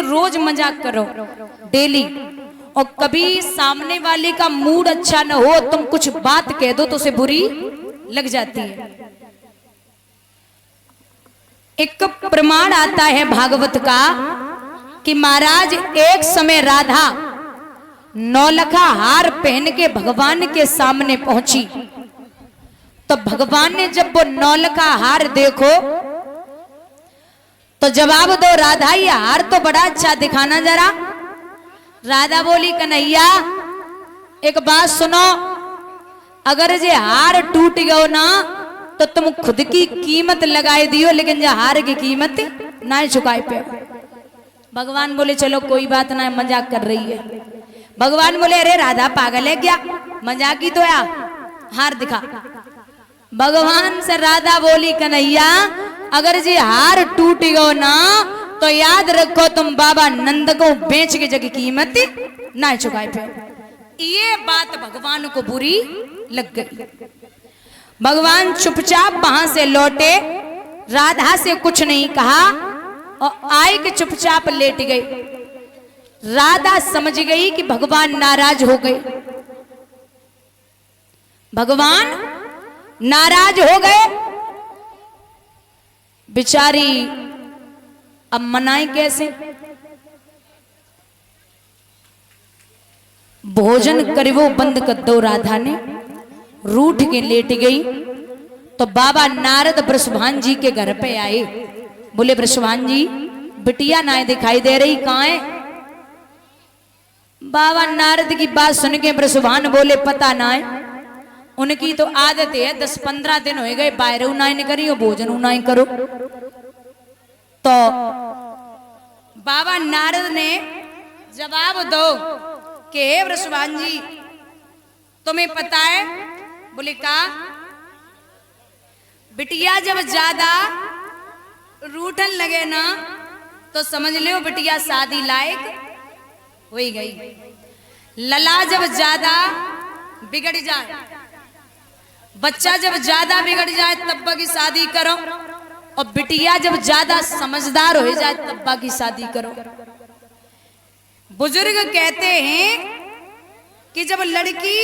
रोज मजाक करो डेली, और कभी सामने वाले का मूड अच्छा न हो, तुम कुछ बात कह दो तो उसे बुरी लग जाती है। एक प्रमाण आता है भागवत का कि महाराज एक समय राधा नौलखा हार पहन के भगवान के सामने पहुंची, तो भगवान ने जब वो नौलखा हार देखो तो जवाब दो, राधा ये हार तो बड़ा अच्छा दिखाना जरा। राधा बोली, कन्हैया एक बात सुनो, अगर ये हार टूट गयो ना तो तुम खुद की कीमत लगाए दियो, लेकिन ये हार की कीमत ना चुकाए पे। भगवान बोले चलो कोई बात ना, मजाक कर रही है। भगवान बोले अरे राधा पागल है क्या, मजाक ही तो है, हार दिखा। भगवान से राधा बोली, कन्हैया अगर ये हार टूट गयो ना तो याद रखो तुम बाबा नंद को बेच के जगह कीमत ना चुकाए पे। ये बात भगवान को बुरी लग गई। भगवान चुपचाप वहां से लौटे, राधा से कुछ नहीं कहा और आए के चुपचाप लेट गई। राधा समझ गई कि भगवान नाराज हो गए, भगवान नाराज हो गए। बेचारी अब मनाए कैसे, भोजन करे वो बंद कर दो राधा ने, रूठ के लेट गई। तो बाबा नारद वृषभान जी के घर पे आए, बोले वृषभान जी बिटिया ना दिखाई दे रही, कहां है? बाबा नारद की बात सुन के वृषभान बोले पता ना है, उनकी तो आदत है 10-15 दिन हो गए बाहर उनाई करी और भोजन उनाई करो। तो बाबा नारद ने जवाब दो कि हे वृषभान जी तुम्हें पता है? बोले का? बिटिया जब ज्यादा रूठन लगे ना तो समझ लो बिटिया शादी लायक हो गई। लला जब ज्यादा बिगड़ जाए, बच्चा जब ज्यादा बिगड़ जाए तब्बा की शादी करो, और बिटिया जब ज्यादा समझदार हो जाए तब्बा की शादी करो। बुजुर्ग कहते हैं कि जब लड़की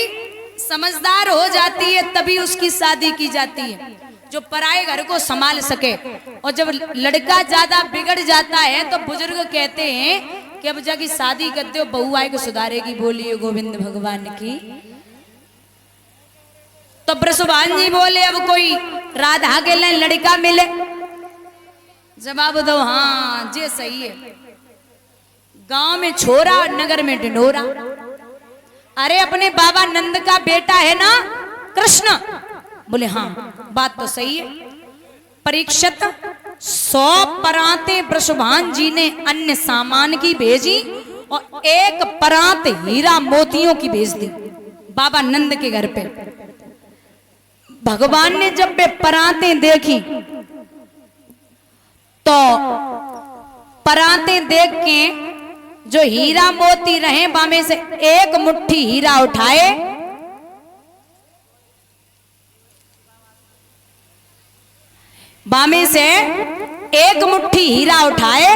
समझदार हो जाती है तभी उसकी शादी की जाती है, जो पराए घर को संभाल सके। और जब लड़का ज्यादा बिगड़ जाता है तो बुजुर्ग कहते हैं कि अब जाके शादी करते हो बहू आए को सुधारेगी। बोलिए गोविंद भगवान की। तो वृषभान जी बोले अब कोई राधा के लिए लड़का मिले? जवाब दो हाँ जे सही है, गांव में छोरा नगर में ढिंढोरा। अरे अपने बाबा नंद का बेटा है ना कृष्ण? बोले हाँ बात तो सही है। परीक्षित 100 पराते वृषभान जी ने अन्य सामान की भेजी और 1 परात हीरा मोतियों की भेज दी बाबा नंद के घर पे। भगवान ने जब वे परातें देखी तो परातें देख के जो हीरा मोती रहे बामे से 1 मुट्ठी हीरा उठाए, बामे से 1 मुट्ठी हीरा उठाए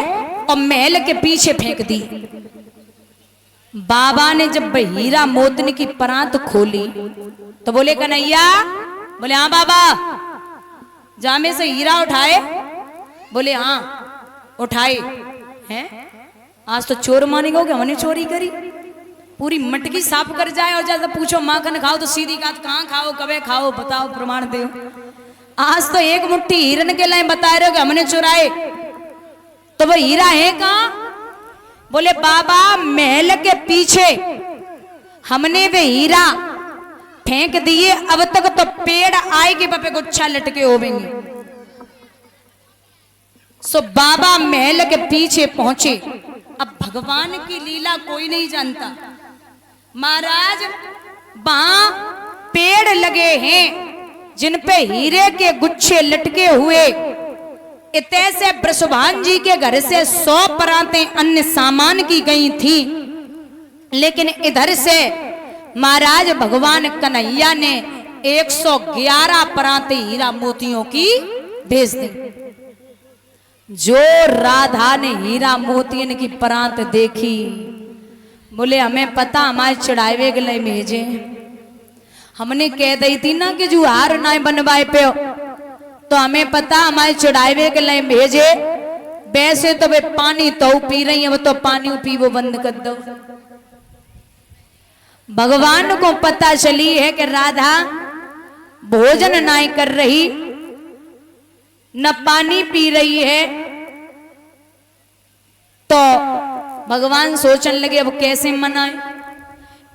और महल के पीछे फेंक दी। बाबा ने जब हीरा मोतन की परात खोली तो बोले कन्हैया? बोले हाँ बाबा। जामे से हीरा उठाए? बोले हाँ उठाए हैं। आज तो चोर मानेगा कि हमने चोरी करी, पूरी मटकी साफ कर जाए और ज्यादा पूछो माखन खाओ तो सीधी बात कहाँ खाओ कबे खाओ बताओ प्रमाण दो। आज तो 1 मुट्ठी हिरन के लिए बता रहे हो कि हमने चुराए, तो वो हीरा है कहाँ? बोले बाबा महल के पीछे हमने वे हीरा फेंक दिए, अब तक तो पेड़ आए के पपे गुच्छा लटके होवेंगे। सो बाबा महल के पीछे पहुंचे। अब भगवान की लीला कोई नहीं जानता। महाराज वहां पेड़ लगे हैं जिन पे हीरे के गुच्छे लटके हुए। इतने से वृषभान जी के घर से 100 परातें अन्य सामान की गई थी, लेकिन इधर से महाराज भगवान कन्हैया ने 111 पराते हीरा मोतियों की भेज दी। जो राधा ने हीरा मोतियन की परांत देखी, बोले हमें पता हमारे चढ़ावे के लिए भेजे। हमने कह दी थी ना कि जो हार ना बनवाए पे हो, तो हमें पता हमारे चढ़ावे के लिए भेजे। वैसे तो वे पानी तो पी रही है, वो तो पानी पी वो बंद कर दो। भगवान को पता चली है कि राधा भोजन ना कर रही, न पानी पी रही है, तो भगवान सोचने लगे अब कैसे मनाए।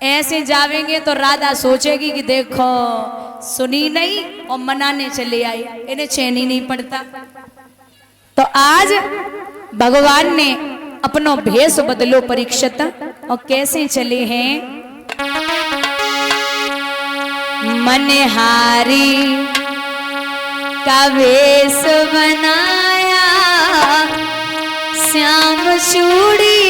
ऐसे जावेंगे तो राधा सोचेगी कि देखो सुनी नहीं और मनाने चले आई, इन्हें चैन ही नहीं पड़ता। तो आज भगवान ने अपनो भेष बदलो परीक्षित, और कैसे चले हैं। मनहारी का वेश बनाया, श्याम चूड़ी